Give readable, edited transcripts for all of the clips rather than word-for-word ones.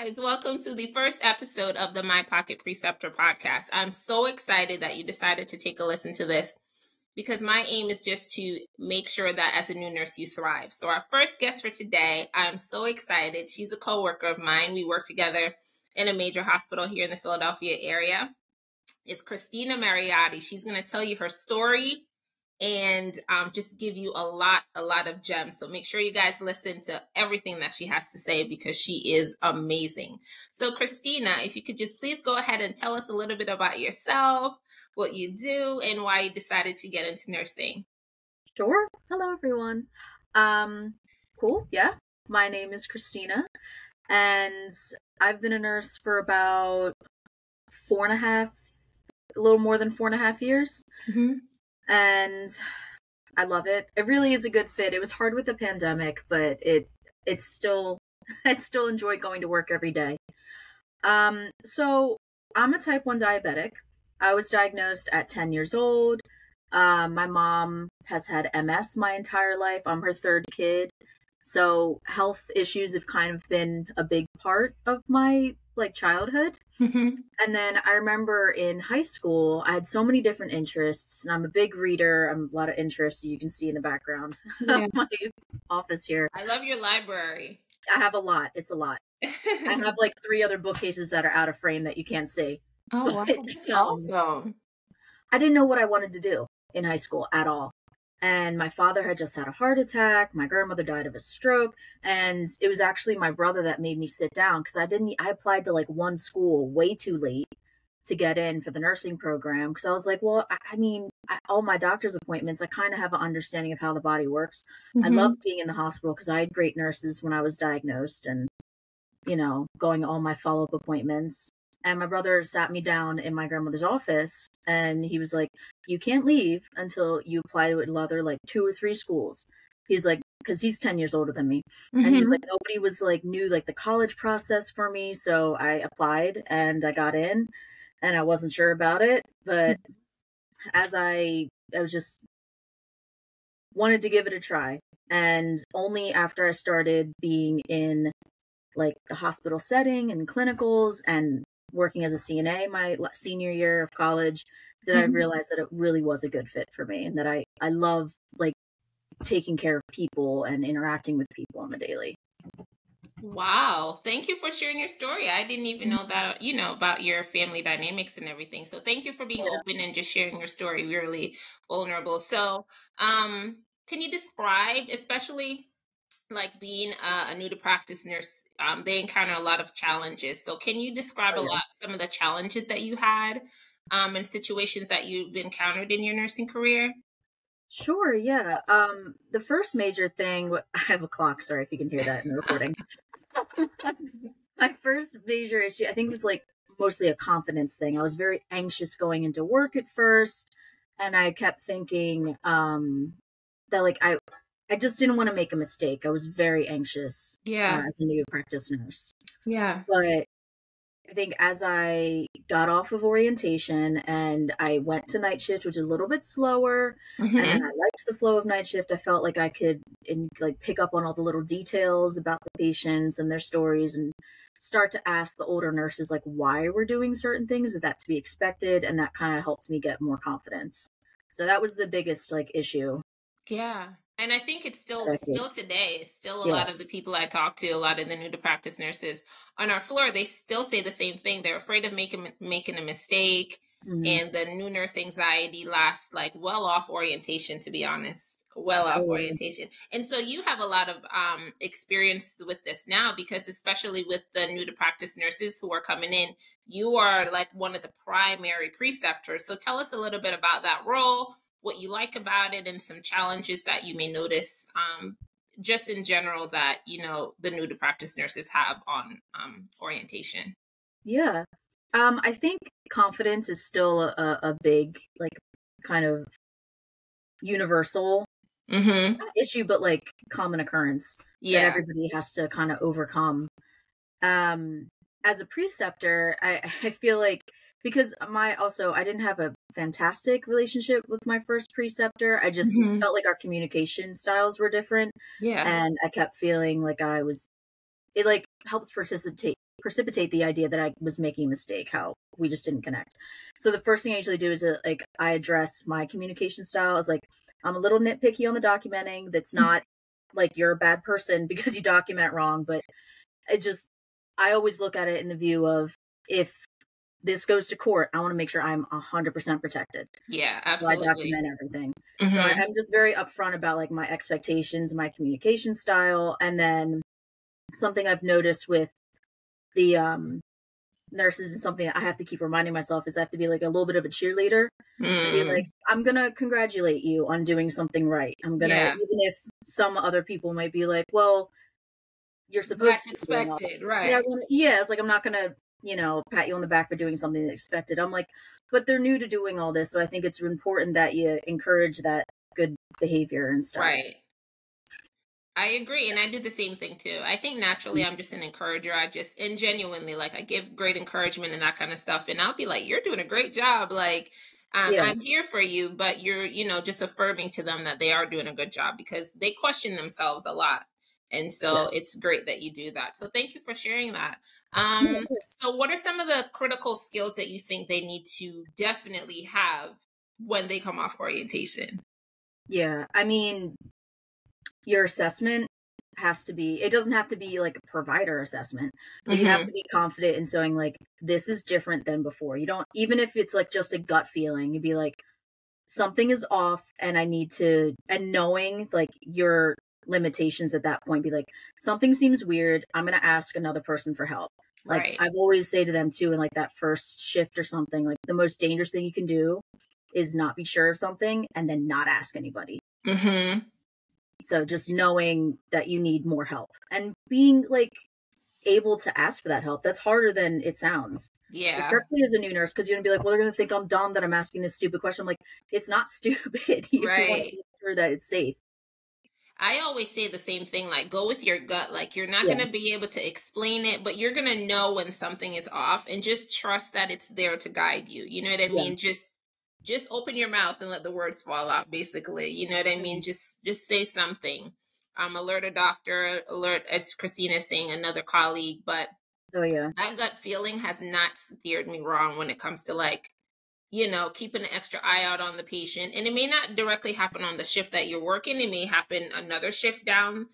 guys. Welcome to the first episode of the My Pocket Preceptor podcast. I'm so excited that you decided to take a listen to this because my aim is just to make sure that as a new nurse, you thrive. So our first guest for today, I'm so excited. She's a coworker of mine. We work together in a major hospital here in the Philadelphia area. It's Christina Mariotti. She's going to tell you her story and just give you a lot of gems. So make sure you guys listen to everything that she has to say because she is amazing. So Christina, if you could just please go ahead and tell us a little bit about yourself, what you do, and why you decided to get into nursing. Sure. Hello, everyone. Cool. Yeah. My name is Christina, and I've been a nurse for about a little more than 4.5 years. Mm-hmm. And I love it. It really is a good fit. It was hard with the pandemic, but I still enjoy going to work every day. So I'm a type 1 diabetic. I was diagnosed at 10 years old. My mom has had MS my entire life. I'm her third kid. So health issues have kind of been a big part of my childhood. Mm-hmm. And then I remember in high school, I had so many different interests, and I'm a big reader. I'm a lot of interests you can see in the background of my office here. I love your library. I have a lot. It's a lot. I have 3 other bookcases that are out of frame that you can't see. Oh, wow. That's awesome. I didn't know what I wanted to do in high school at all. And my father had just had a heart attack. My grandmother died of a stroke. And it was actually my brother that made me sit down because I applied to one school way too late to get in for the nursing program. Because I was like, well, all my doctor's appointments, I kind of have an understanding of how the body works. Mm-hmm. I loved being in the hospital because I had great nurses when I was diagnosed and, going to all my follow-up appointments. And my brother sat me down in my grandmother's office and he was like, you can't leave until you apply to another 2 or 3 schools. He's like, because he's 10 years older than me. Mm-hmm. And he's like, nobody was knew the college process for me. So I applied and I got in and I wasn't sure about it. But as I was just wanted to give it a try. And only after I started being in the hospital setting and clinicals and working as a CNA my senior year of college, did I realize that it really was a good fit for me and that I love taking care of people and interacting with people on the daily. Wow. Thank you for sharing your story. I didn't even know that, about your family dynamics and everything. So thank you for being open and just sharing your story, really vulnerable. So can you describe, especially being a new to practice nurse, they encounter a lot of challenges. So can you describe some of the challenges that you had and situations that you've encountered in your nursing career? Sure, yeah. The first major thing, I have a clock, sorry if you can hear that in the recording. My first major issue, I think it was mostly a confidence thing. I was very anxious going into work at first, and I kept thinking that I just didn't want to make a mistake. I was very anxious as a new practice nurse. Yeah. But I think as I got off of orientation and I went to night shift, which is a little bit slower, and then I liked the flow of night shift, I felt like I could pick up on all the little details about the patients and their stories and start to ask the older nurses why we're doing certain things. Is that to be expected? And that kind of helped me get more confidence. So that was the biggest issue. Yeah. And I think it's still today, a lot of the people I talk to, a lot of the new to practice nurses on our floor, they still say the same thing. They're afraid of making a mistake. Mm-hmm. And the new nurse anxiety lasts well off orientation, to be honest, orientation. And so you have a lot of experience with this now, because especially with the new to practice nurses who are coming in, you are one of the primary preceptors. So tell us a little bit about that role, what you like about it, and some challenges that you may notice just in general that, the new to practice nurses have on orientation. Yeah. I think confidence is still a big, kind of universal issue, but common occurrence that everybody has to kind of overcome. As a preceptor, I feel because I didn't have a fantastic relationship with my first preceptor. I just felt like our communication styles were different. Yeah. And I kept feeling it helped precipitate the idea that I was making a mistake, how we just didn't connect. So the first thing I usually do is like I address my communication style as like I'm a little nitpicky on the documenting. That's not like you're a bad person because you document wrong, but it just I always look at it in the view of if this goes to court, I want to make sure I'm 100% protected. Yeah, So I absolutely. document everything. So Mm-hmm. I'm just very upfront about like my expectations, my communication style, and then something I've noticed with the nurses and something that I have to keep reminding myself is I have to be like a little bit of a cheerleader and be like, Mm. I'm gonna congratulate you on doing something right. I'm gonna, Yeah, even if some other people might be like, well, you're supposed that's to be doing all that. expected, Yeah, right? yeah, it's like I'm not gonna, pat you on the back for doing something that's expected. I'm like, but they're new to doing all this, so I think it's important that you encourage that good behavior and stuff. Right. I agree, and I do the same thing too. I think naturally I'm just an encourager. I just and genuinely like I give great encouragement and that kind of stuff, and I'll be like, "You're doing a great job." Like, Yeah, I'm here for you, but you're just affirming to them that they are doing a good job because they question themselves a lot, and yeah, so it's great that you do that. So thank you for sharing that. yeah, of course. So what are some of the critical skills that you think they need to definitely have when they come off orientation? Yeah, I mean, your assessment has to be it doesn't have to be like a provider assessment, but you have Mm-hmm. to be confident in showing like this is different than before. You don't even if it's like just a gut feeling, you'd be like something is off and I need to and knowing like your limitations at that point be like something seems weird. I'm going to ask another person for help. Like Right. I've always say to them too in like that first shift or something like the most dangerous thing you can do is not be sure of something and then not ask anybody. Mm-hmm. So just knowing that you need more help and being like able to ask for that help. That's harder than it sounds. Yeah. Especially as a new nurse, because you're gonna be like, well, they're gonna think I'm dumb that I'm asking this stupid question. I'm like, it's not stupid. You want to Right. make sure that it's safe. I always say the same thing, like go with your gut. Like you're not Yeah, going to be able to explain it, but you're going to know when something is off and just trust that it's there to guide you. You know what I yeah. mean? Just open your mouth and let the words fall out basically. You know what I mean? Mhm. Just say something. Alert a doctor, alert as Christina is saying another colleague, but Oh yeah. that gut feeling has not steered me wrong when it comes to like keeping an extra eye out on the patient. And it may not directly happen on the shift that you're working. It may happen another shift down.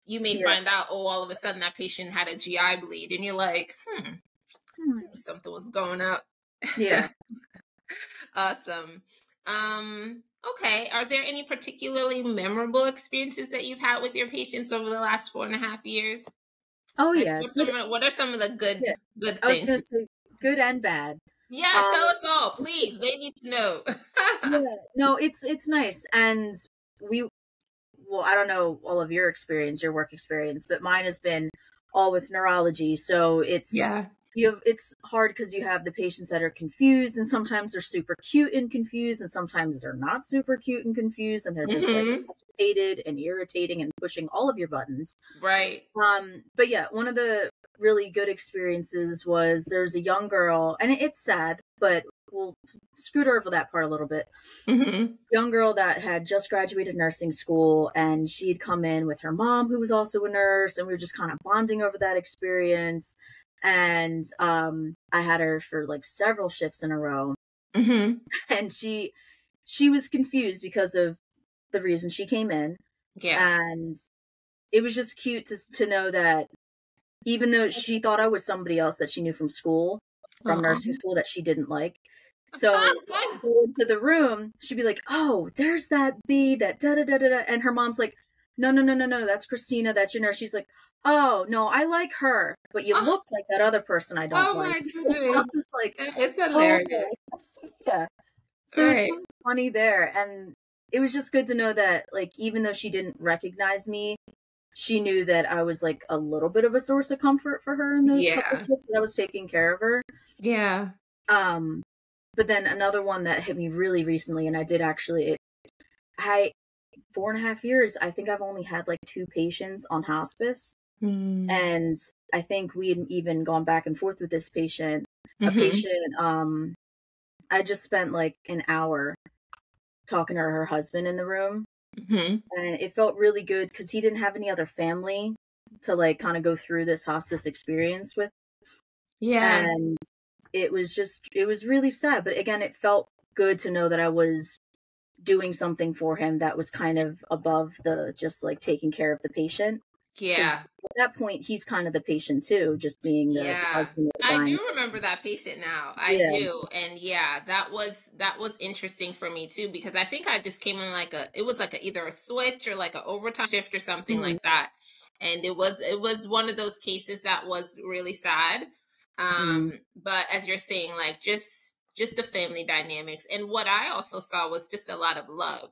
You may Yeah. find out, oh, all of a sudden that patient had a GI bleed. And you're like, Hmm. something was going up. Yeah. Awesome. Okay. Are there any particularly memorable experiences that you've had with your patients over the last 4.5 years? Oh Like yeah. Good. what are some of the Yeah. good I was things? gonna say good and bad. Yeah, Um. tell us all, please. They need to know. Yeah. No, it's nice, and we well, I don't know all of your experience, your work experience, but mine has been all with neurology. So Yeah. it's hard because you have the patients that are confused and sometimes they're super cute and confused and sometimes they're not super cute and confused and they're just like Hmm. agitated and irritating and pushing all of your buttons. Right. But yeah, one of the really good experiences was there's a young girl and it's sad, but we'll scoot over that part a little bit. Hmm. Young girl that had just graduated nursing school and she'd come in with her mom who was also a nurse and we were just kind of bonding over that experience and I had her for like several shifts in a row Hmm. and she was confused because of the reason she came in Yeah. and it was just cute to know that even though she thought I was somebody else that she knew from school, from Aw. nursing school that she didn't like. So go into the room, she'd be like, "Oh, there's that bee that da da da da," da," and her mom's like, "No, no, no, no, no, that's Christina, that's your nurse." She's like, "Oh no, I like her, but you Oh, look like that other person I don't oh like." my I'm goodness. just like, It's "Oh, hilarious. yeah." So it's Right. kind of funny there, and it was just good to know that, like, even though she didn't recognize me, she knew that I was like a little bit of a source of comfort for her in those couple Yeah. shifts that I was taking care of her. Yeah. Um, but then another one that hit me really recently, and I did actually, I 4.5 years, I think I've only had like two patients on hospice. Mm. And I think we had even gone back and forth with this patient. A Hmm. patient, I just spent like an hour talking to her husband in the room. Hmm. And it felt really good because he didn't have any other family to like kind of go through this hospice experience with. Yeah. And it was really sad. But again, it felt good to know that I was doing something for him that was kind of above the just like taking care of the patient. Because Yeah. at that point, he's kind of the patient too, just being the Yeah. husband of the I dying. do remember that patient now. I Yeah. do. And yeah, that was interesting for me too, because I think I just came in like it was like either a switch or like an overtime shift or something Mhm. like that. And it was one of those cases that was really sad. Mhm. But as you're saying, like just the family dynamics. And what I also saw was just a lot of love.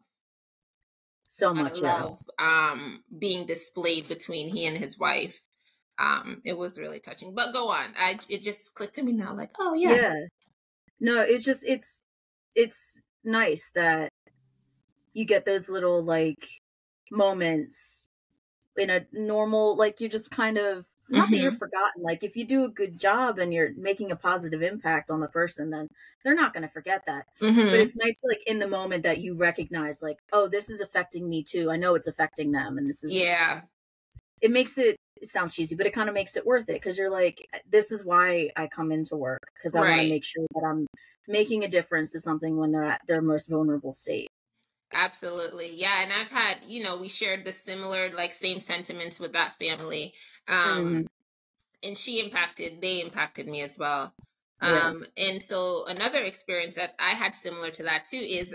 So A lot of much, yeah. love being displayed between he and his wife. It was really touching. But go on. It just clicked to me now, like, oh yeah. Yeah. No, it's nice that you get those little like moments in a normal, like, you just kind of, not that you're Hmm. forgotten, like if you do a good job and you're making a positive impact on the person, then they're not going to forget that. But Hmm. it's nice to, like, in the moment that you recognize, like, oh, this is affecting me too, I know it's affecting them, and this is, Yeah. it makes it sounds cheesy, but it kind of makes it worth it, because you're like, this is why I come into work, because I want to Right. make sure that I'm making a difference to something when they're at their most vulnerable state. Absolutely. Yeah. And I've had, we shared the similar, like, same sentiments with that family. Um, Hmm. and they impacted me as well. Yeah. And so another experience that I had similar to that too is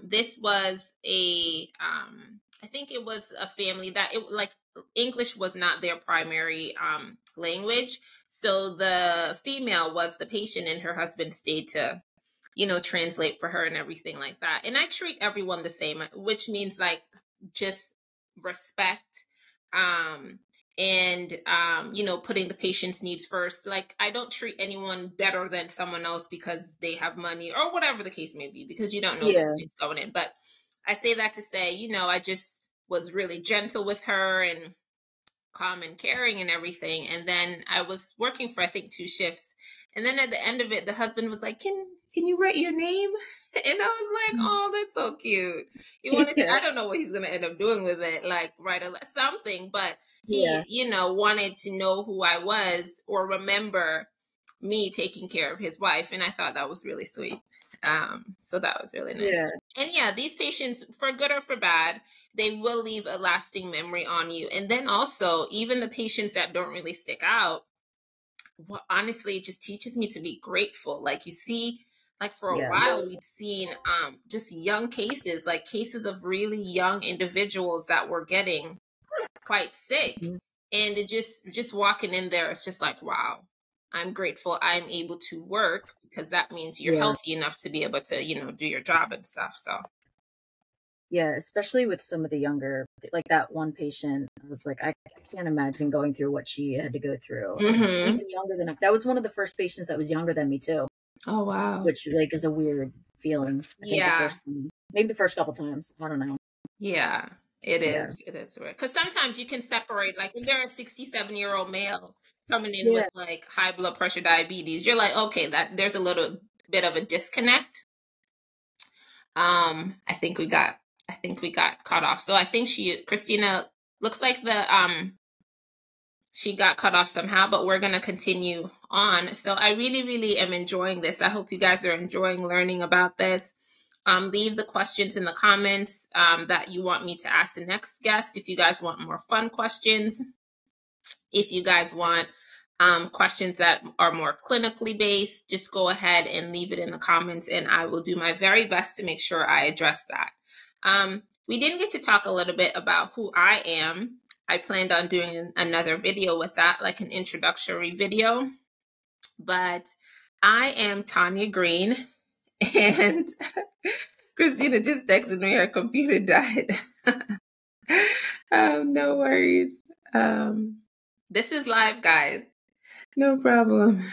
this was I think it was a family that it like English was not their primary language. So the female was the patient and her husband stayed to, translate for her and everything like that. And I treat everyone the same, which means like just respect. Um, and putting the patient's needs first. Like, I don't treat anyone better than someone else because they have money or whatever the case may be, because you don't know those Yeah. things going in. But I say that to say, I just was really gentle with her and calm and caring and everything. And then I was working for, I think, 2 shifts. And then at the end of it, the husband was like, can you write your name? And I was like, oh, that's so cute. He wanted to, Yeah. I don't know what he's going to end up doing with it, like write something, but he, Yeah. wanted to know who I was or remember me taking care of his wife. And I thought that was really sweet. So that was really nice. Yeah. And yeah, these patients, for good or for bad, they will leave a lasting memory on you. And then also, even the patients that don't really stick out, well, honestly, it just teaches me to be grateful. Like, you see, like, for a Yeah. while we've seen just young cases, like cases of really young individuals that were getting quite sick. Mhm. And it just walking in there, it's just like, wow, I'm grateful I'm able to work, because that means you're Yeah. healthy enough to be able to, do your job and stuff. So Yeah, especially with some of the younger, like that one patient, I was like, I can't imagine going through what she had to go through. And hmm. even younger than that was one of the first patients that was younger than me too, Oh wow. which like is a weird feeling. I think the Yeah. first time, maybe the first couple times, I don't know. Yeah, it Yeah. is. It is weird. Because sometimes you can separate, like, if they're a 67-year-old male coming in with Yeah. like high blood pressure, diabetes, you're like, okay, that there's a little bit of a disconnect. I think we got cut off. So I think Christina, looks like she got cut off somehow, but we're gonna continue on. So I really, really am enjoying this. I hope you guys are enjoying learning about this. Leave the questions in the comments that you want me to ask the next guest. If you guys want more fun questions, if you guys want questions that are more clinically based, just go ahead and leave it in the comments, and I will do my very best to make sure I address that. We didn't get to talk a little bit about who I am. I planned on doing another video with that, like an introductory video. But I am Tanya Green, and Christina just texted me her computer died. No worries. This is live, guys. No problem.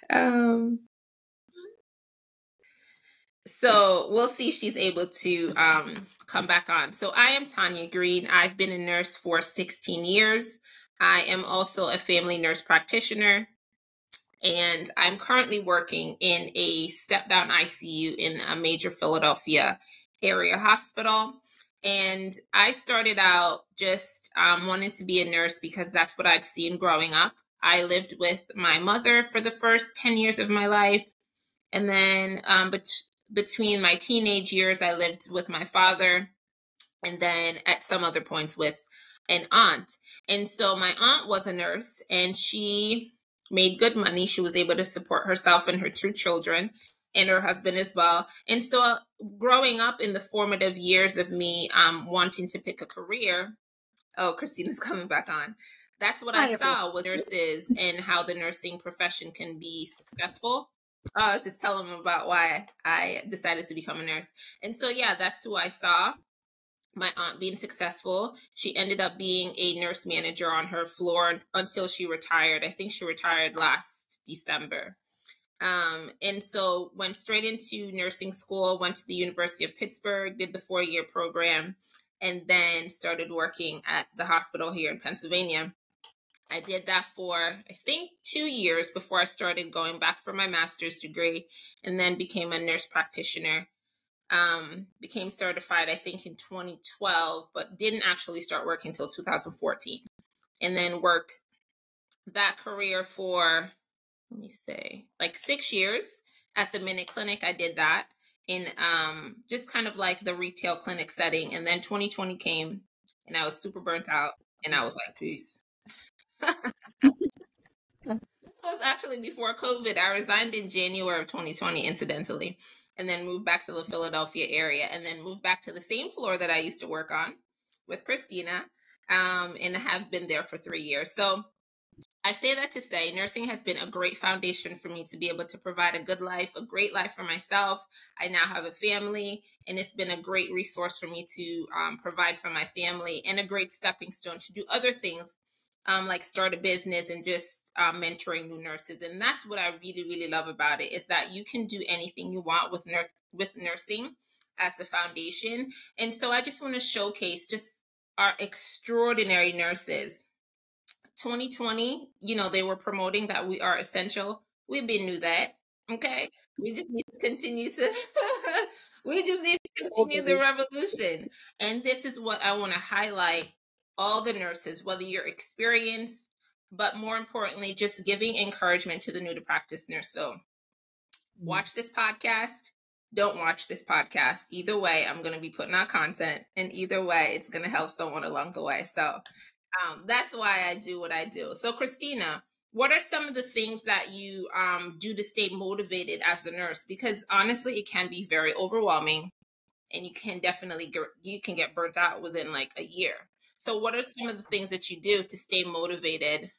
Um, so we'll see if she's able to come back on. So I am Tanya Green. I've been a nurse for 16 years. I am also a family nurse practitioner, and I'm currently working in a step-down ICU in a major Philadelphia area hospital. And I started out just wanting to be a nurse because that's what I'd seen growing up. I lived with my mother for the first 10 years of my life. And then between my teenage years, I lived with my father. And then at some other points with an aunt. And so my aunt was a nurse and she made good money. She was able to support herself and her 2 children and her husband as well. And so growing up in the formative years of me wanting to pick a career, oh, Christina's coming back on. That's what I saw was nurses and how the nursing profession can be successful. I was just telling them about why I decided to become a nurse. And so, yeah, that's who I saw. My aunt being successful. She ended up being a nurse manager on her floor until she retired. I think she retired last December. And so went straight into nursing school, went to the University of Pittsburgh, did the 4-year program, and then started working at the hospital here in Pennsylvania. I did that for, I think, 2 years before I started going back for my master's degree, and then became a nurse practitioner. Became certified, I think, in 2012, but didn't actually start working until 2014. And then worked that career for, let me say, like 6 years at the Minute Clinic. I did that in just kind of like the retail clinic setting. And then 2020 came and I was super burnt out and I was like, peace. This was actually before COVID. I resigned in January of 2020, incidentally, and then moved back to the Philadelphia area and then moved back to the same floor that I used to work on with Christina, and have been there for 3 years. So I say that to say nursing has been a great foundation for me to be able to provide a good life, a great life for myself. I now have a family, and it's been a great resource for me to provide for my family and a great stepping stone to do other things, like start a business and just mentoring new nurses. And that's what I really, really love about it, is that you can do anything you want with nursing as the foundation. And so I just want to showcase just our extraordinary nurses. 2020, they were promoting that we are essential. We been knew that. Okay. We just need to continue the revolution. And this is what I want to highlight. All the nurses, whether you're experienced, but more importantly, just giving encouragement to the new to practice nurse. So watch this podcast. Don't watch this podcast. Either way, I'm going to be putting out content, and either way, it's going to help someone along the way. So that's why I do what I do. So Christina, what are some of the things that you do to stay motivated as the nurse? Because honestly, it can be very overwhelming, and you can get burnt out within like a year. So what are some of the things that you do to stay motivated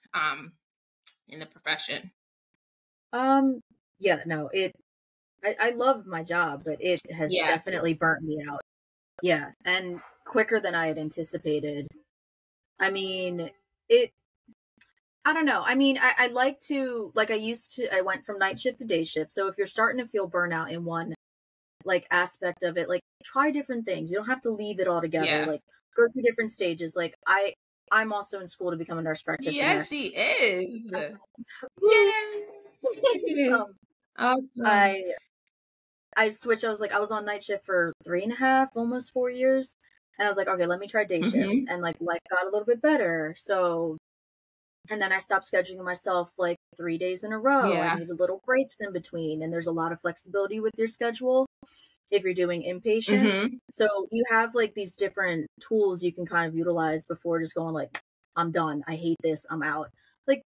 in the profession? I love my job, but it has definitely burnt me out. Yeah, and quicker than I had anticipated. I mean, I don't know. I mean, I like to, like I went from night shift to day shift. So if you're starting to feel burnout in one like aspect of it, like try different things. You don't have to leave it all together. Yeah. Like go through different stages. Like I'm also in school to become a nurse practitioner. Yes, she is. Yay! Awesome. I switched. I was on night shift for 3.5, almost 4 years. And I was like, okay, let me try day shift. And like life got a little bit better. So, and then I stopped scheduling myself like 3 days in a row. I needed little breaks in between. And there's a lot of flexibility with your schedule if you're doing inpatient. So you have like these different tools you can kind of utilize before just going like, I'm done. I hate this. I'm out. Like,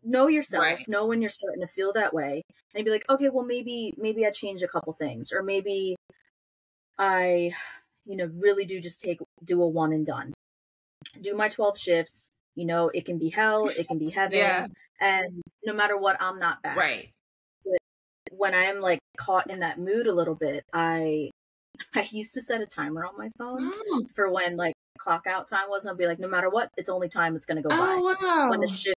know yourself, know when you're starting to feel that way, and be like, okay, well, maybe I change a couple things, or maybe I, really do just do a one and done. Do my 12 shifts, it can be hell, it can be heaven, and no matter what, I'm not bad. Right. But when I'm like caught in that mood a little bit, I used to set a timer on my phone for when like clock out time was, and I'll be like, no matter what, it's only time it's going to go by. Wow. When the shift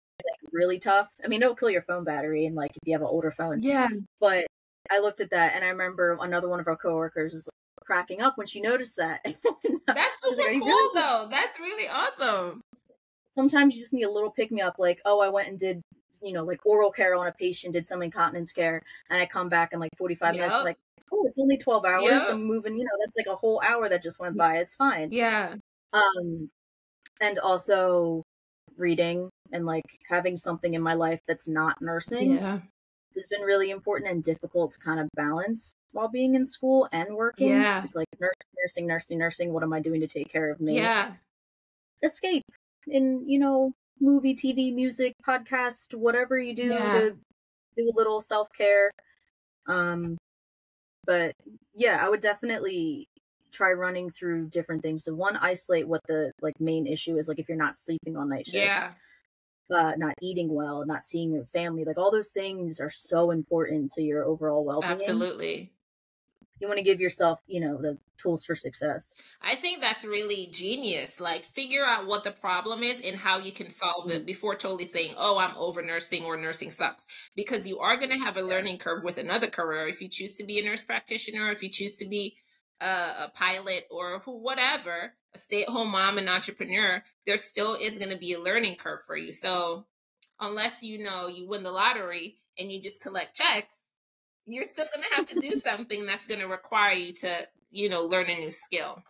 really tough. I mean, it'll kill your phone battery, and like if you have an older phone. Yeah. But I looked at that, and I remember another one of our coworkers is cracking up when she noticed that. That's super cool, though. That's really awesome. Sometimes you just need a little pick me up, like, oh, I went and did, like oral care on a patient, did some incontinence care, and I come back in like 45 minutes, I'm like, oh, it's only 12 hours. I'm moving, that's like a whole hour that just went by. It's fine. Yeah. And also reading and like having something in my life that's not nursing Yeah. has been really important and difficult to kind of balance while being in school and working. Yeah. It's like nursing. What am I doing to take care of me? Yeah. Escape in, movie, TV, music, podcast, whatever you do Yeah. to do a little self-care. But yeah, I would definitely try running through different things. So one, isolate what the like main issue is, like if you're not sleeping on night shift, Yeah. not eating well, not seeing your family, like all those things are so important to your overall well-being. Absolutely. You want to give yourself, the tools for success. I think that's really genius. Like, figure out what the problem is and how you can solve it before totally saying, oh, I'm over nursing or nursing sucks. Because you are going to have a learning curve with another career. If you choose to be a nurse practitioner, if you choose to be a pilot or whatever, a stay-at-home mom and entrepreneur, there still is going to be a learning curve for you. So unless you win the lottery and you just collect checks, you're still going to have to do something that's going to require you to, learn a new skill.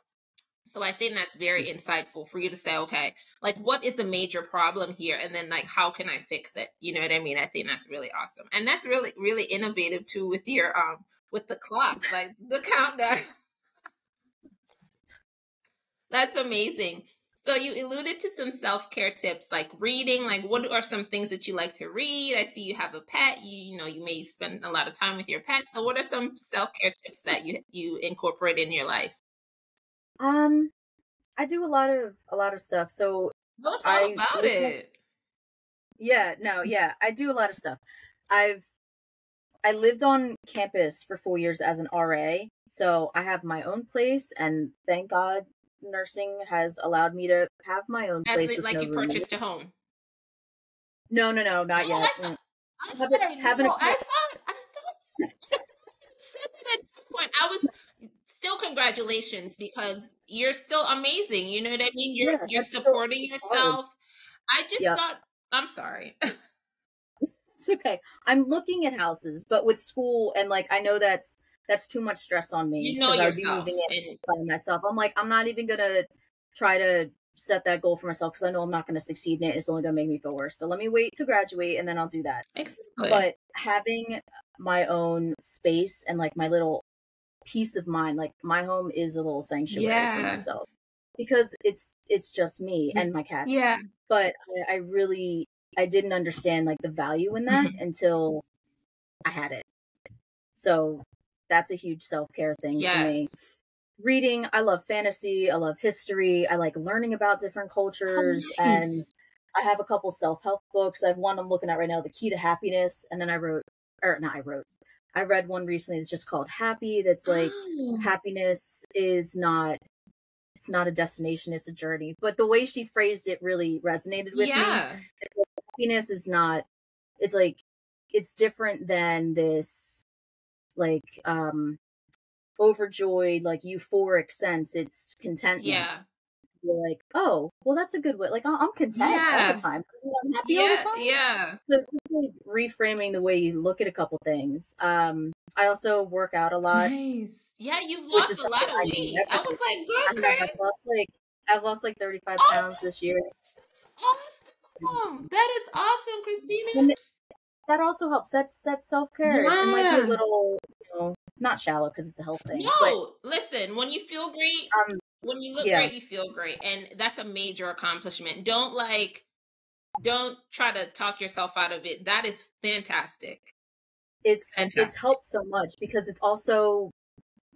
So I think that's very insightful for you to say, okay, like what is the major problem here? And then like, how can I fix it? You know what I mean? I think that's really awesome. And that's really, really innovative too with your, with the clock, like the countdown. That's amazing. So you alluded to some self-care tips like reading. Like what are some things that you like to read? I see you have a pet. You may spend a lot of time with your pet. So what are some self-care tips that you incorporate in your life? I do a lot of stuff. So Tell us all about it. I do a lot of stuff. I lived on campus for 4 years as an RA, so I have my own place, and thank God nursing has allowed me to have my own place. Like you purchased a home? No, not yet. I'm sorry. I thought I was still congratulations because you're still amazing. You know what I mean? You're supporting yourself. I just thought, I'm sorry. It's okay. I'm looking at houses, but with school and like I know that's too much stress on me because I'd be moving in by myself. I'm like, I'm not even gonna try to set that goal for myself because I know I'm not gonna succeed in it. It's only gonna make me feel worse. So let me wait to graduate and then I'll do that. Exactly. But having my own space and like my little peace of mind, like my home is a little sanctuary for myself because it's just me and my cats. Yeah. But I didn't understand like the value in that until I had it. So that's a huge self-care thing for me. Reading, I love fantasy, I love history, I like learning about different cultures, and I have a couple self-help books. I have one I'm looking at right now, The Key to Happiness, and then I read one recently that's just called Happy, that's like happiness is not, it's not a destination, it's a journey. But the way she phrased it really resonated with me. It's like, happiness is not, it's like, it's different than this like overjoyed, like euphoric sense. It's contentment. You're like, oh, well, that's a good way. Like, I'm content all the time. I'm happy all the time. So really reframing the way you look at a couple things. I also work out a lot. Nice. Yeah, you've lost a lot of weight. I was like, good, I've lost like 35 pounds this year. That's awesome. That is awesome, Christina. And that also helps. That's self-care. It might be a little, not shallow because it's a health thing. No, listen, when you feel great, when you look great, you feel great. And that's a major accomplishment. Don't try to talk yourself out of it. That is fantastic. It's helped so much because it's also,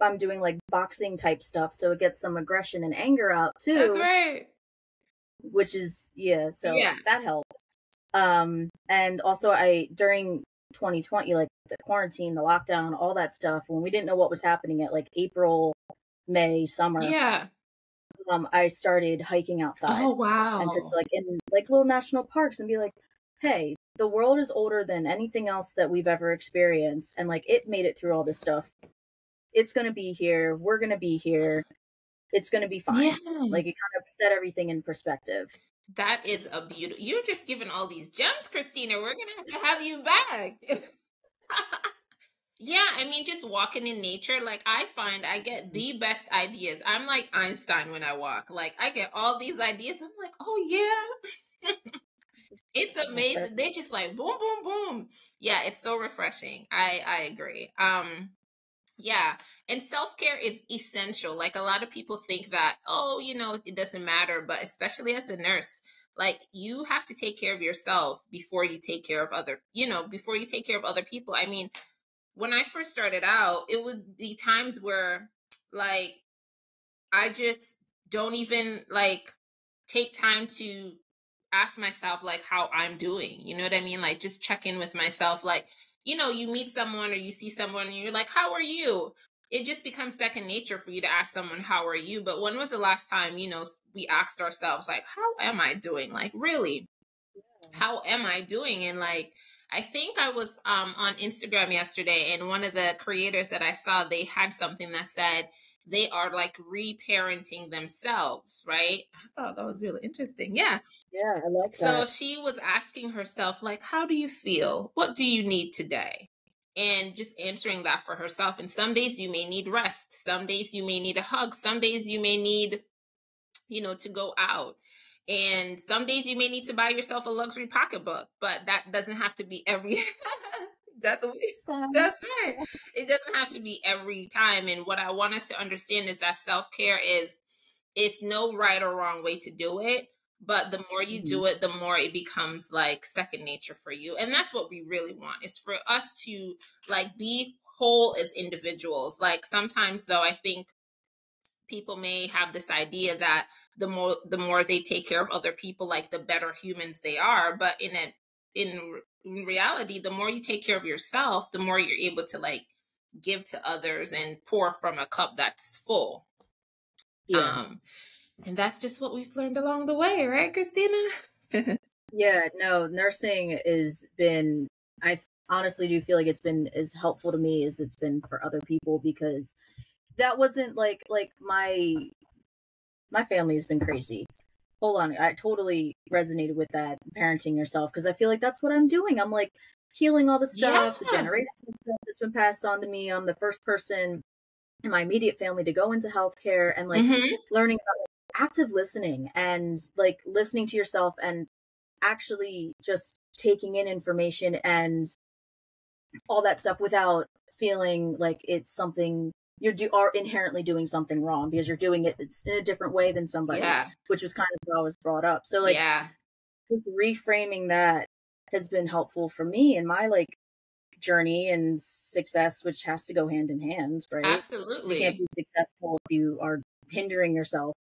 I'm doing like boxing type stuff. So it gets some aggression and anger out too. That's right. Which is, that helps. And also during 2020, like the quarantine, the lockdown, all that stuff, when we didn't know what was happening at like April, May, summer. I started hiking outside. Oh, wow. And just like in like little national parks and be like, hey, the world is older than anything else that we've ever experienced. And like, it made it through all this stuff. It's going to be here. We're going to be here. It's going to be fine. Like, it kind of set everything in perspective. That is a beautiful, you're just giving all these gems, Christina. We're going to have you back. I mean, just walking in nature, like I find I get the best ideas. I'm like Einstein when I walk. Like I get all these ideas. I'm like, oh yeah. It's amazing. They just like boom, boom, boom. Yeah, it's so refreshing. I agree. Yeah. And self-care is essential. Like a lot of people think that, oh, it doesn't matter, but especially as a nurse, like you have to take care of yourself before you take care of before you take care of other people. I mean, when I first started out, it would be times where like I just don't even like take time to ask myself like how I'm doing. You know what I mean? Like just check in with myself. Like, you meet someone or you see someone and you're like, how are you? It just becomes second nature for you to ask someone, how are you? But when was the last time, we asked ourselves, like, how am I doing? Like, really, how am I doing? And like, I think I was on Instagram yesterday, and one of the creators that I saw, they had something that said they are like reparenting themselves, right? I thought that was really interesting. Yeah. Yeah, I like So that. she was asking herself, like, how do you feel? What do you need today? And just answering that for herself. And some days you may need rest. Some days you may need a hug. Some days you may need, to go out. And some days you may need to buy yourself a luxury pocketbook, but that doesn't have to be every that's It's fun. that's right. It doesn't have to be every time. And what I want us to understand is that self-care is it's no right or wrong way to do it, but the more you do it, the more it becomes like second nature for you. And that's what we really want, is for us to like be whole as individuals. Like sometimes though, I think people may have this idea that the more they take care of other people, like the better humans they are. But in reality, the more you take care of yourself, the more you're able to like give to others and pour from a cup that's full. Yeah. And that's just what we've learned along the way, right, Christina? Yeah, no, nursing has been, I honestly do feel like it's been as helpful to me as it's been for other people, because that wasn't like my family has been crazy. Hold on, I totally resonated with that, parenting yourself, because I feel like that's what I'm doing. I'm like healing all the stuff, the Yeah. generational stuff that's been passed on to me. I'm the first person in my immediate family to go into healthcare, and like learning about active listening and like listening to yourself and actually just taking in information and all that stuff without feeling like it's something are inherently doing something wrong, because you're doing it's in a different way than somebody, Yeah. which was kind of what I was brought up. So like Yeah. just reframing that has been helpful for me in my like journey and success, which has to go hand in hand, right? Because you can't Absolutely. be successful if you are hindering yourself.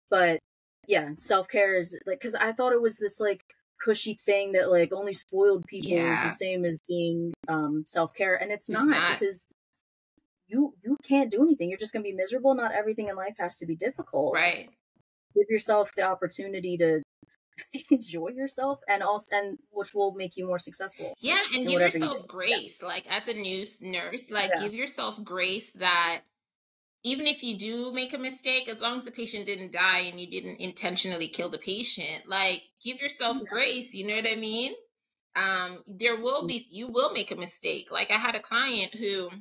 But yeah, self-care is like, because I thought it was this like cushy thing that like only spoiled people is the Yeah. same as being self-care, and it's It's not, not. because you can't do anything. You're just gonna be miserable. Not everything in life has to be difficult. Right. Give yourself the opportunity to enjoy yourself, and which will make you more successful Yeah. And in give whatever you do. yourself grace. Like as a new nurse, like Yeah. give yourself grace that even if you do make a mistake, as long as the patient didn't die and you didn't intentionally kill the patient, like give yourself grace. You know what I mean? You will make a mistake. Like I had a client who,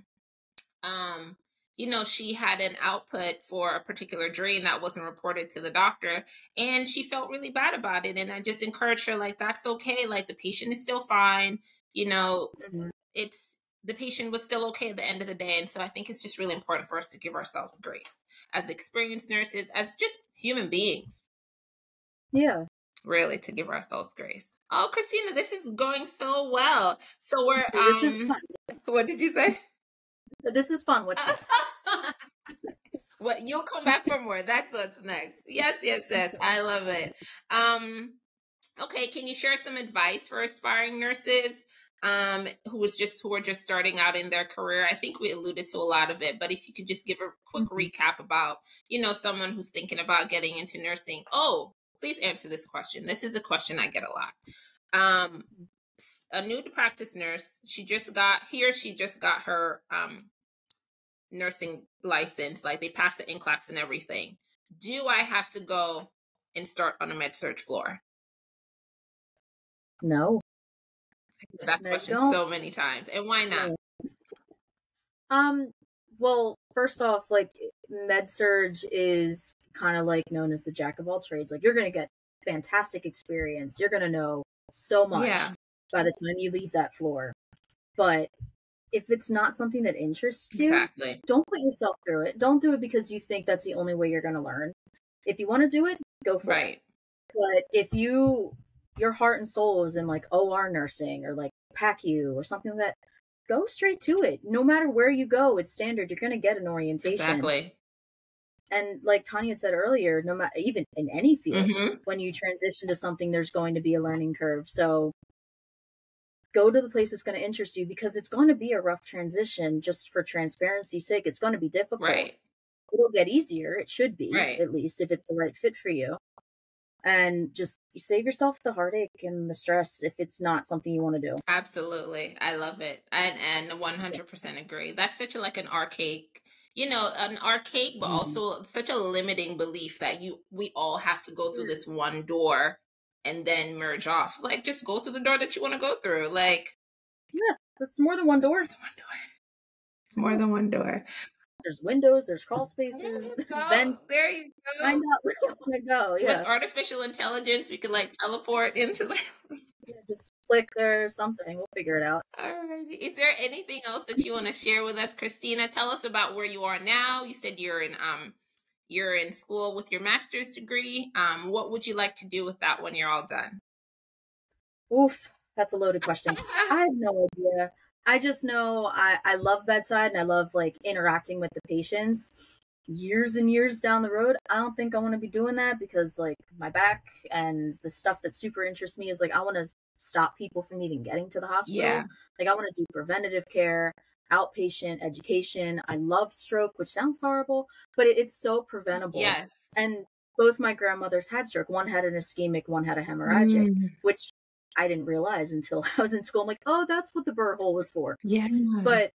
she had an output for a particular drain that wasn't reported to the doctor, and she felt really bad about it. And I just encouraged her, like, that's okay. Like the patient is still fine. You know, Mhm. it's the patient was still okay at the end of the day. And so I think it's just really important for us to give ourselves grace as experienced nurses, as just human beings, Yeah. really, to give ourselves grace. Oh, Christina, this is going so well. So we're This is fun. what did you say? This is fun. What's next? What, you'll come back for more. That's what's next. Yes, yes, yes. I love it. Okay, can you share some advice for aspiring nurses who are just starting out in their career? I think we alluded to a lot of it, but if you could just give a quick recap about, someone who's thinking about getting into nursing. Oh, please answer this question. This is a question I get a lot. A new to practice nurse, she just got her nursing license. Like they passed the NCLEX and everything. Do I have to go and start on a med surg floor? No. That No, you question don't. so many times. And why not? Well, first off, like med surg is kind of like known as the jack of all trades. Like you're gonna get fantastic experience. You're going to know so much Yeah, by the time you leave that floor. But if it's not something that interests you, exactly. don't put yourself through it. Don't do it because you think that's the only way you're going to learn. If you want to do it, go for it. Right. But if your heart and soul is in like OR nursing or like PACU or something like that, go straight to it. No matter where you go, it's standard. You're going to get an orientation. Exactly. And like Tanya said earlier, no matter even in any field, Mm-hmm. when you transition to something, there's going to be a learning curve. So go to the place that's going to interest you because it's going to be a rough transition. Just for transparency's sake, it's going to be difficult. Right. It'll get easier. It should be, Right. at least if it's the right fit for you. And just save yourself the heartache and the stress if it's not something you want to do. Absolutely. I love it. And 100% agree. That's such a, like an archaic, but also such a limiting belief that we all have to go through this one door and then merge off. Like, just go through the door that you want to go through. Like, yeah, that's more than one door. It's more than one door. There's windows, there's crawl spaces, there's vents. There you go. Find out where you want to go. Yeah. With artificial intelligence, we could like teleport into the. Yeah, just click there or something. We'll figure it out. Alrighty. Is there anything else that you want to share with us, Christina? Tell us about where you are now. You said you're in school with your master's degree. What would you like to do with that when you're all done? Oof, that's a loaded question. I have no idea. I just know I love bedside and I love like interacting with the patients. Years and years down the road, I don't think I want to be doing that because like my back and the stuff that super interests me is like I want to stop people from even getting to the hospital. Yeah. Like I want to do preventative care, outpatient education. I love stroke, which sounds horrible, but it's so preventable. Yes. And both my grandmothers had stroke. One had an ischemic, one had a hemorrhagic, which I didn't realize until I was in school. I'm like, oh, that's what the burr hole was for. Yeah. But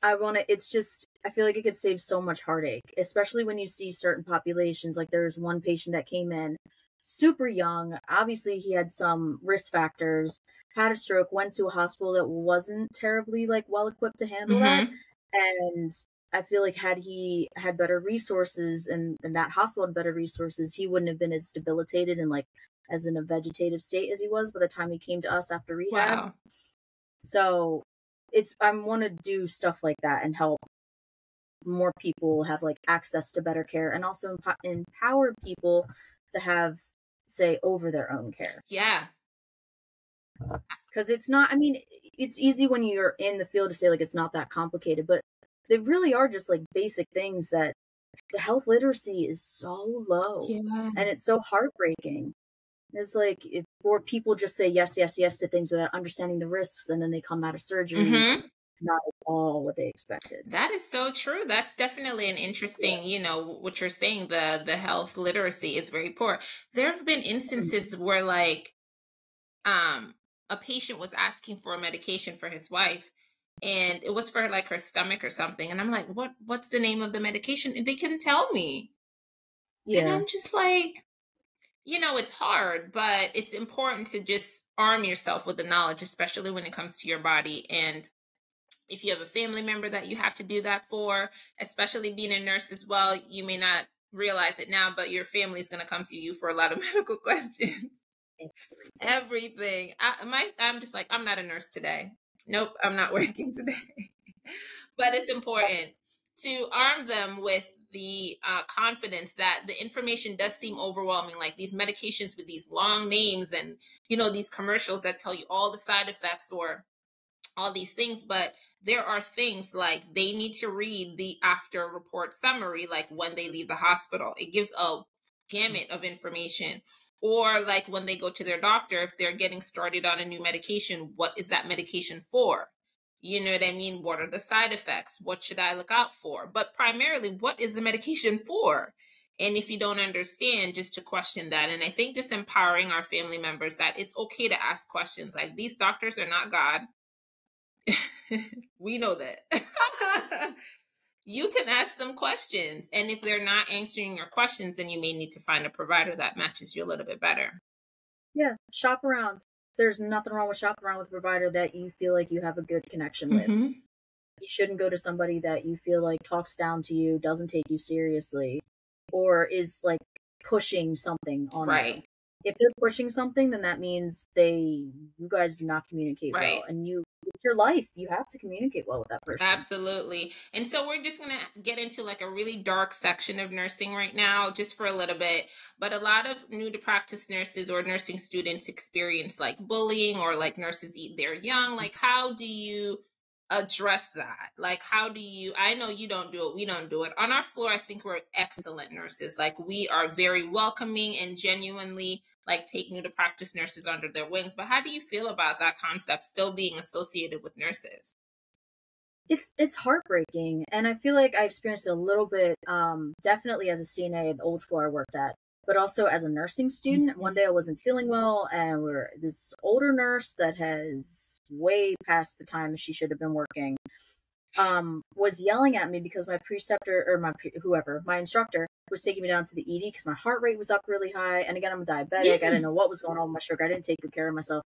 it's just, I feel like it could save so much heartache, especially when you see certain populations. Like there was one patient that came in super young. Obviously he had some risk factors, had a stroke, went to a hospital that wasn't terribly like well equipped to handle that. And I feel like had he had better resources and that hospital had better resources, he wouldn't have been as debilitated and like as in a vegetative state as he was by the time he came to us after rehab. Wow. So I want to do stuff like that and help more people have like access to better care and also empower people to have say over their own care. Yeah. Because it's not, I mean, it's easy when you're in the field to say like it's not that complicated, but they really are just like basic things that the health literacy is so low. Yeah. And it's so heartbreaking. It's like if more people just say yes, yes, yes to things without understanding the risks, and then they come out of surgery not at all what they expected. That is so true. That's definitely an interesting, what you're saying, the health literacy is very poor. There have been instances where like a patient was asking for a medication for his wife and it was for like her stomach or something. And I'm like, what's the name of the medication? And they couldn't tell me. Yeah. And I'm just like, it's hard, but it's important to just arm yourself with the knowledge, especially when it comes to your body. And if you have a family member that you have to do that for, especially being a nurse as well, you may not realize it now, but your family is going to come to you for a lot of medical questions. Everything. I'm just like, I'm not a nurse today. Nope, I'm not working today. But it's important to arm them with the confidence that the information does seem overwhelming, like these medications with these long names and, these commercials that tell you all the side effects or all these things. But there are things like they need to read the after report summary, like when they leave the hospital. It gives a gamut of information. Or like when they go to their doctor, if they're getting started on a new medication, what is that medication for? You know what I mean? What are the side effects? What should I look out for? But primarily, what is the medication for? And if you don't understand, just to question that. And I think just empowering our family members that it's okay to ask questions. Like, these doctors are not God. We know that. You can ask them questions. And if they're not answering your questions, then you may need to find a provider that matches you a little bit better. Yeah, shop around. There's nothing wrong with shopping around with a provider that you feel like you have a good connection with. You shouldn't go to somebody that you feel like talks down to you, doesn't take you seriously, or is like pushing something on you. if they're pushing something, then that means you guys do not communicate Right. well, and it's your life. You have to communicate well with that person. Absolutely. And so we're just going to get into like a really dark section of nursing right now, just for a little bit. But a lot of new to practice nurses or nursing students experience like bullying, or like nurses eat their young. Like, how do you address that? Like, how do you, I know you don't do it. We don't do it. On our floor, I think we're excellent nurses. Like, we are very welcoming and genuinely like take new to practice nurses under their wings. But how do you feel about that concept still being associated with nurses? It's heartbreaking, and I feel like I experienced it a little bit, definitely as a CNA at the old floor I worked at, but also as a nursing student. One day I wasn't feeling well, and we're this older nurse that has way past the time she should have been working, was yelling at me because my preceptor or my instructor was taking me down to the ED because my heart rate was up really high, and again, I'm a diabetic. I didn't know what was going on with my sugar. I didn't take good care of myself.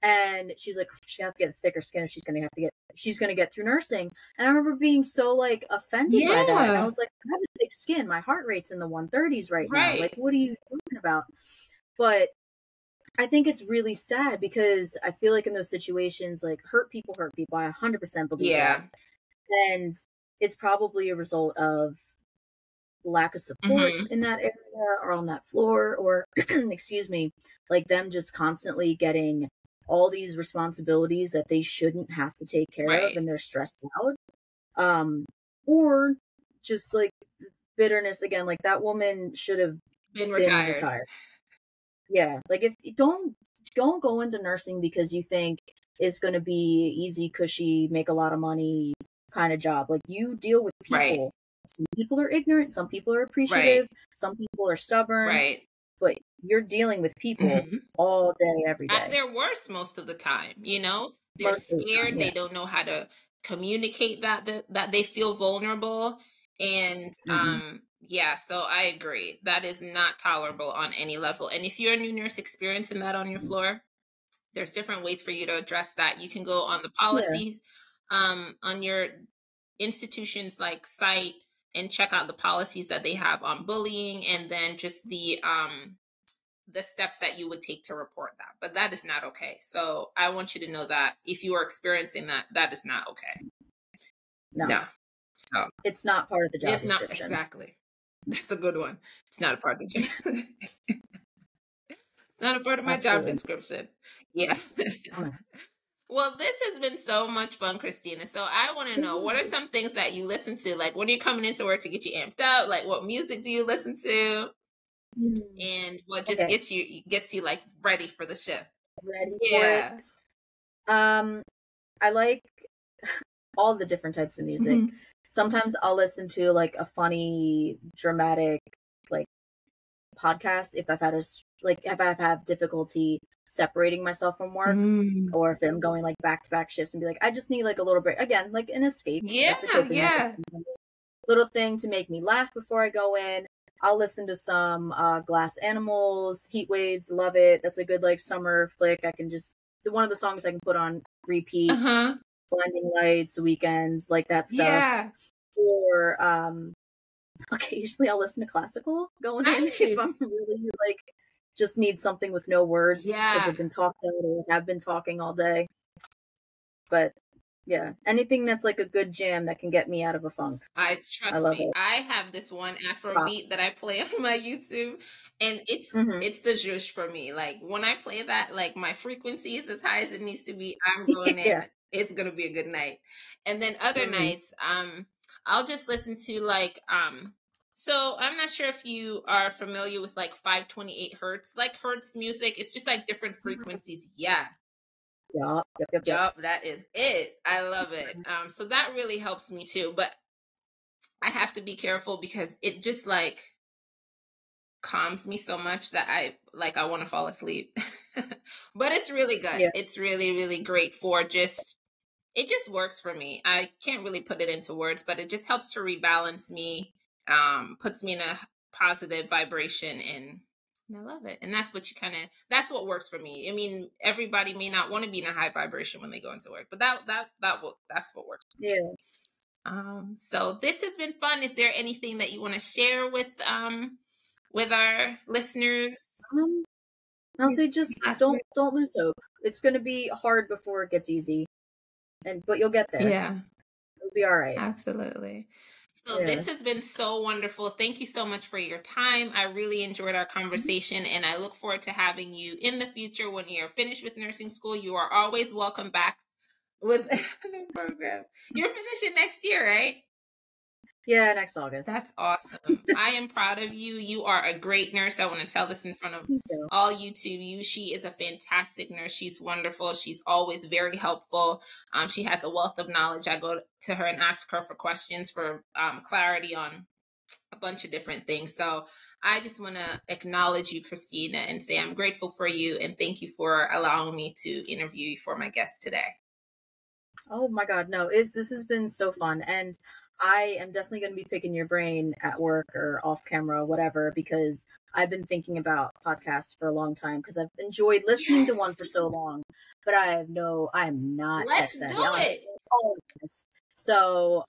And she's like, she's gonna have to get thicker skin if she's gonna get through nursing. And I remember being so like offended by that. And I was like, I have a thick skin. My heart rate's in the 130s right now. Like, what are you talking about? But I think it's really sad because I feel like in those situations, like hurt people. I 100% believe that. And it's probably a result of lack of support in that area or on that floor, or excuse me, like them just constantly getting all these responsibilities that they shouldn't have to take care of, and they're stressed out. Or just like bitterness again, like that woman should have been retired. Yeah, like if don't go into nursing because you think it's going to be easy, cushy, make a lot of money kind of job. Like, you deal with people. Some people are ignorant, some people are appreciative, some people are stubborn. But you're dealing with people all day, every day. At their worst most of the time, you know? They're scared. They don't know how to communicate that they feel vulnerable. And yeah, so I agree. That is not tolerable on any level. And if you're a new nurse experiencing that on your floor, there's different ways for you to address that. You can go on the policies on your institution's like site and check out the policies that they have on bullying, and then just the steps that you would take to report that. But that is not okay. So I want you to know that if you are experiencing that, that is not okay. No. So it's not part of the job description. Exactly. That's a good one. It's not a part of the job. Not a part of my job description. Yeah. Well, this has been so much fun, Christina. So I want to know, what are some things that you listen to? Like, when you're coming into work to get you amped up, like what music do you listen to? And what just gets you like ready for the shift? Ready for it. I like all the different types of music. Sometimes I'll listen to like a funny, dramatic, like podcast if I've had difficulty separating myself from work, or if I'm going like back-to-back shifts, and be like, I just need like a little break, again, like an escape. That's a coping little thing to make me laugh before I go in. I'll listen to some Glass Animals, Heat Waves, love it. That's a good like summer flick. I can just one of the songs I can put on repeat. Blinding Lights, Weekends, like that stuff. Or occasionally I'll listen to classical going in if I'm really like just need something with no words because I've been talked out or have been talking all day. But yeah, anything that's like a good jam that can get me out of a funk. I love it. I have this one Afrobeat that I play on my YouTube, and it's the zhuzh for me. Like, when I play that, like my frequency is as high as it needs to be. I'm going in. It's gonna be a good night. And then other nights, I'll just listen to like so I'm not sure if you are familiar with like 528 hertz, like hertz music. It's just like different frequencies. Yep, that is it. I love it. So that really helps me too. But I have to be careful because it just like calms me so much that I want to fall asleep. But it's really good. It's really, really great for it just works for me. I can't really put it into words, but it just helps to rebalance me, puts me in a positive vibration, and I love it. And that's that's what works for me. I mean, everybody may not want to be in a high vibration when they go into work, but that's what works. So this has been fun. Is there anything that you want to share with our listeners? I'll say just Last don't word. don't lose hope. It's going to be hard before it gets easy, but you'll get there. Yeah. It'll be all right. Absolutely. So Yeah. this has been so wonderful. Thank you so much for your time. I really enjoyed our conversation and I look forward to having you in the future when you're finished with nursing school. You are always welcome back with the program. You're finishing next year, right? Yeah, next August. That's awesome. I am proud of you. You are a great nurse. I want to tell this in front of Thank you. all YouTube. She is a fantastic nurse. She's wonderful. She's always very helpful. She has a wealth of knowledge. I go to her and ask her for questions for clarity on a bunch of different things. So I just want to acknowledge you, Christina, and say I'm grateful for you and thank you for allowing me to interview you for my guest today. Oh my God, no, this has been so fun. And I am definitely going to be picking your brain at work or off camera, whatever, because I've been thinking about podcasts for a long time because I've enjoyed listening to one for so long, but I am not tech Let's savvy. do it. So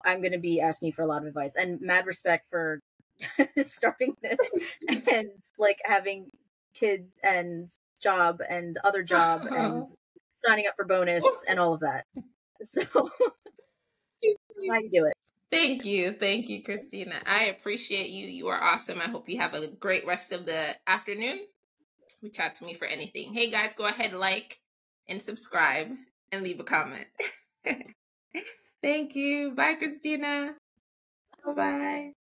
I'm going to be asking you for a lot of advice and mad respect for starting this and like having kids and job and other job and signing up for bonus and all of that. So how you do it. Thank you. Thank you, Christina. I appreciate you. You are awesome. I hope you have a great rest of the afternoon. Reach out to me for anything. Hey guys, go ahead, like and subscribe and leave a comment. Thank you. Bye, Christina. Bye-bye.